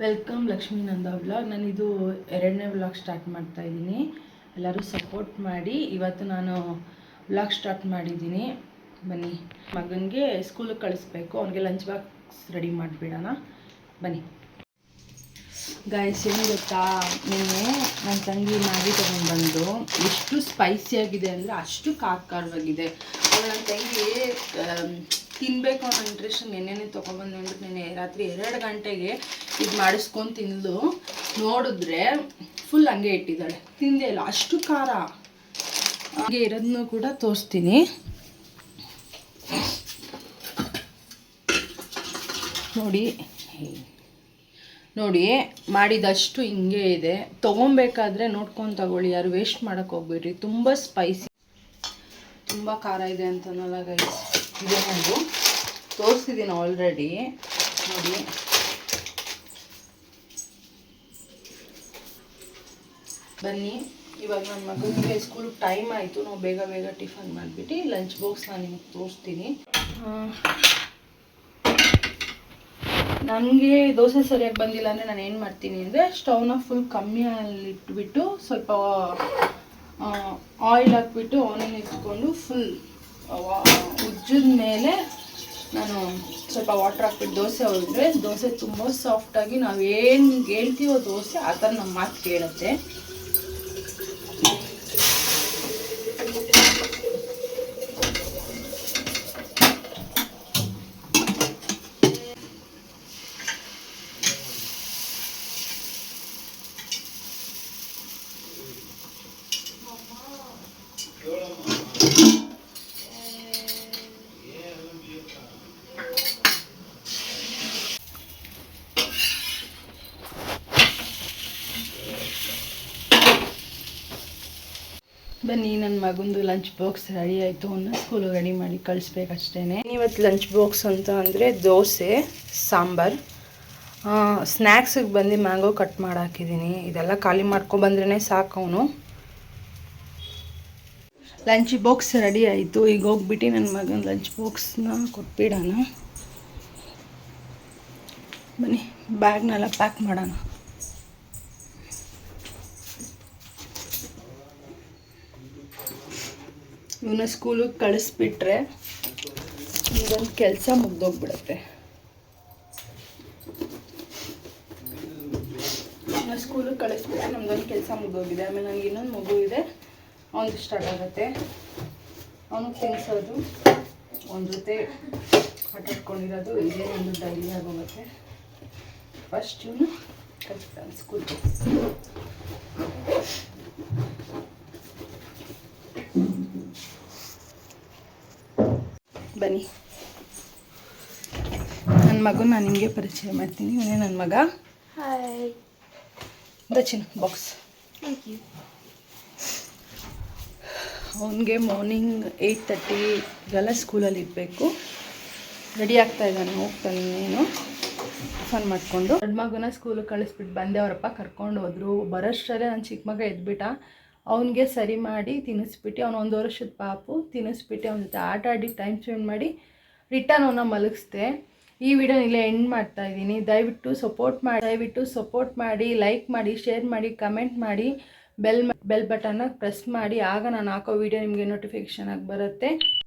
Welcome Lakshmi ನಂದ vlog. ನಾನಿದು ಎರಡನೇ vlog start ಮಾಡ್ತಾ ಇದ್ದೀನಿ. ಎಲ್ಲರೂ ಸಪೋರ್ಟ್ ಮಾಡಿ. ಇವತ್ತು ನಾನು ವ್ಲಾಗ್ ಸ್ಟಾರ್ಟ್ ಮಾಡಿದ್ದೀನಿ. ಬನ್ನಿ, ಮಗನಿಗೆ ಸ್ಕೂಲಿಗೆ ಕಳಿಸ್ಬೇಕು, ಅವನಿಗೆ ಲಂಚ್ ಬಾಕ್ಸ್ ರೆಡಿ ಮಾಡಿಬಿಡೋಣ. ಬನ್ನಿ ಗಾಯ್ಸ್, ಏನು ಗೊತ್ತಾ, ನಿನ್ನೆ ನನ್ನ ತಂಗಿ ಮ್ಯಾಗಿ ತೊಗೊಂಡು ಬಂದು ಎಷ್ಟು ಸ್ಪೈಸಿಯಾಗಿದೆ ಅಂದರೆ ಅಷ್ಟು ಖಾರವಾಗಿದೆ. ಅವಳು ನನ್ನ ತಂಗಿ ತಿನ್ನಬೇಕು ಅನ್ನೋ ಇಂಟ್ರೆಸ್ಟ್ ನೆನ್ನೆನೇ ತೊಗೊಬಂದು ಅಂದ್ಬಿಟ್ಟು ನೆನ್ನೆ ರಾತ್ರಿ 2 ಗಂಟೆಗೆ ಇದು ಮಾಡಿಸ್ಕೊಂಡು ತಿಂದು ನೋಡಿದ್ರೆ ಫುಲ್ ಹಂಗೆ ಇಟ್ಟಿದ್ದಾಳೆ, ತಿಂದೇ ಇಲ್ಲ. ಅಷ್ಟು ಖಾರ ಹಾಗೆ ಇರೋದನ್ನು ಕೂಡ ತೋರಿಸ್ತೀನಿ ನೋಡಿ. ಮಾಡಿದಷ್ಟು ಹಿಂಗೆ ಇದೆ. ತೊಗೊಬೇಕಾದ್ರೆ ನೋಡ್ಕೊಂಡು ತಗೊಳ್ಳಿ, ಯಾರು ವೇಸ್ಟ್ ಮಾಡೋಕ್ಕೆ ಹೋಗ್ಬೇಡ್ರಿ. ತುಂಬ ಸ್ಪೈಸಿ, ತುಂಬ ಖಾರ ಇದೆ ಅಂತನಲ್ಲ ಗೈಸ್. ಇದೆ, ನಾನು ತೋರಿಸಿದ್ದೀನಿ ಆಲ್ರೆಡಿ. ನೋಡಿ, ಬನ್ನಿ. ಇವಾಗ ನನ್ನ ಮಗನಿಗೆ ಸ್ಕೂಲಿಗೆ ಟೈಮ್ ಆಯಿತು. ನಾವು ಬೇಗ ಬೇಗ ಟಿಫನ್ ಮಾಡಿಬಿಟ್ಟು ಲಂಚ್ ಬಾಕ್ಸ್ ನಾನು ನಿಮಗೆ ತೋರಿಸ್ತೀನಿ. ನನಗೆ ದೋಸೆ ಸರಿಯಾಗಿ ಬಂದಿಲ್ಲ ಅಂದರೆ ನಾನು ಏನು ಮಾಡ್ತೀನಿ ಅಂದರೆ ಸ್ಟವ್ನ ಫುಲ್ ಕಮ್ಮಿಯಲ್ಲಿ ಇಟ್ಬಿಟ್ಟು ಸ್ವಲ್ಪ ಆಯಿಲ್ ಹಾಕ್ಬಿಟ್ಟು ಆನಿಯನ್ ಇಟ್ಕೊಂಡು ಫುಲ್ ಉಜ್ಜಿದ ಮೇಲೆ ನಾನು ಸ್ವಲ್ಪ ವಾಟರ್ ಹಾಕ್ಬಿಟ್ಟು ದೋಸೆ ಹೊಡೆದ್ರೆ ದೋಸೆ ತುಂಬ ಸಾಫ್ಟಾಗಿ ನಾವು ಏನು ಹೇಳ್ತೀವೋ ದೋಸೆ ಆ ಥರ ನಮ್ಮ ಮಾತು ಕೇಳುತ್ತೆ. ಬನ್ನಿ, ನನ್ನ ಮಗಂದು ಲಂಚ್ ಬಾಕ್ಸ್ ರೆಡಿ ಆಯಿತು. ಅವನ್ನ ಸ್ಕೂಲಿಗೆ ರೆಡಿ ಮಾಡಿ ಕಳಿಸ್ಬೇಕಷ್ಟೇ. ಇವತ್ತು ಲಂಚ್ ಬಾಕ್ಸ್ ಅಂತ ಅಂದರೆ ದೋಸೆ, ಸಾಂಬಾರು. ಸ್ನ್ಯಾಕ್ಸಿಗೆ ಬಂದು ಮ್ಯಾಂಗೋ ಕಟ್ ಮಾಡಿ ಹಾಕಿದ್ದೀನಿ. ಇದೆಲ್ಲ ಖಾಲಿ ಮಾಡ್ಕೊಬಂದ್ರೇ ಸಾಕು ಅವನು. ಲಂಚ್ ಬಾಕ್ಸ್ ರೆಡಿ ಆಯಿತು. ಈಗ ಹೋಗ್ಬಿಟ್ಟು ನನ್ನ ಮಗನ ಲಂಚ್ ಬಾಕ್ಸ್ನ ಕೊಟ್ಬಿಡೋಣ. ಬನ್ನಿ, ಬ್ಯಾಗ್ನೆಲ್ಲ ಪ್ಯಾಕ್ ಮಾಡೋಣ. ಇವನ್ನ ಸ್ಕೂಲಿಗೆ ಕಳಿಸ್ಬಿಟ್ರೆ ಇದೊಂದು ಕೆಲಸ ಮುಗ್ದೋಗ್ಬಿಡುತ್ತೆ. ಇವನ್ನ ಸ್ಕೂಲಿಗೆ ಕಳಿಸ್ಬಿಟ್ರೆ ನಮ್ದೊಂದು ಕೆಲಸ ಮುಗ್ದೋಗಿದೆ. ಆಮೇಲೆ ನನಗೆ ಇನ್ನೊಂದು ಮಗು ಇದೆ, ಅವನಿಗೆ ಸ್ಟಾರ್ಟ್ ಆಗುತ್ತೆ. ಅವನಿಗೆ ತಿನ್ನಿಸೋದು, ಅವನ ಜೊತೆ ಆಟಾಡ್ಕೊಂಡಿರೋದು, ಇದೇ ಒಂದು ಡೈಲಿ ಆಗೋಗುತ್ತೆ. ಫಸ್ಟ್ ಇವನು ಕಳಿಸ್ತಾನೆ ಸ್ಕೂಲ್ಗೆ. ಬನ್ನಿ, ನನ್ನ ಮಗನ ನಾನು ನಿಮಗೆ ಪರಿಚಯ ಮಾಡ್ತೀನಿ. ಇವನೇ ನನ್ನ ಮಗ. ಹಾಯ್. ದಚಿನ್ ಬಾಕ್ಸ್. Thank you. ಅವನಿಗೆ ಮಾರ್ನಿಂಗ್ 8:30 ಸ್ಕೂಲಲ್ಲಿ ಇರಬೇಕು. ರೆಡಿ ಆಗ್ತಾ ಇದ್ದಾನೆ, ಹೋಗ್ತಾನೆ ಇನ್ನೇನು ಟಿಫನ್ ಮಾಡಿಕೊಂಡು. ದೊಡ್ಡ ಮಗನ ಸ್ಕೂಲಿಗೆ ಕಳಿಸ್ಬಿಟ್ಟು ಬಂದೆ. ಅವರಪ್ಪ ಕರ್ಕೊಂಡು ಹೋದರು. ಬರೋಷ್ಟರಲ್ಲೇ ನನ್ನ ಚಿಕ್ಕ ಮಗ ಎದ್ಬಿಟ್ಟ. ಅವನಿಗೆ ಸರಿ ಮಾಡಿ ತಿನ್ನಿಸ್ಬಿಟ್ಟು, ಅವನು 1 ವರ್ಷದ ಪಾಪು, ತಿನ್ನಿಸ್ಬಿಟ್ಟು ಅವನ ಜೊತೆ ಆಟ ಆಡಿ ಟೈಮ್ ಸ್ಪೆಂಡ್ ಮಾಡಿ ರಿಟರ್ನ್ ಅವನ್ನ ಮಲಗಿಸ್ದೆ. ಈ ವಿಡಿಯೋನ ಇಲ್ಲೇ ಎಂಡ್ ಮಾಡ್ತಾ ಇದ್ದೀನಿ. ದಯವಿಟ್ಟು ಸಪೋರ್ಟ್ ಮಾಡಿ, ಲೈಕ್ ಮಾಡಿ, ಶೇರ್ ಮಾಡಿ, ಕಮೆಂಟ್ ಮಾಡಿ, ಬೆಲ್ ಬಟನ್ನ ಪ್ರೆಸ್ ಮಾಡಿ. ಆಗ ನಾನು ಹಾಕೋ ವಿಡಿಯೋ ನಿಮಗೆ ನೋಟಿಫಿಕೇಷನ್ ಆಗಿ ಬರುತ್ತೆ.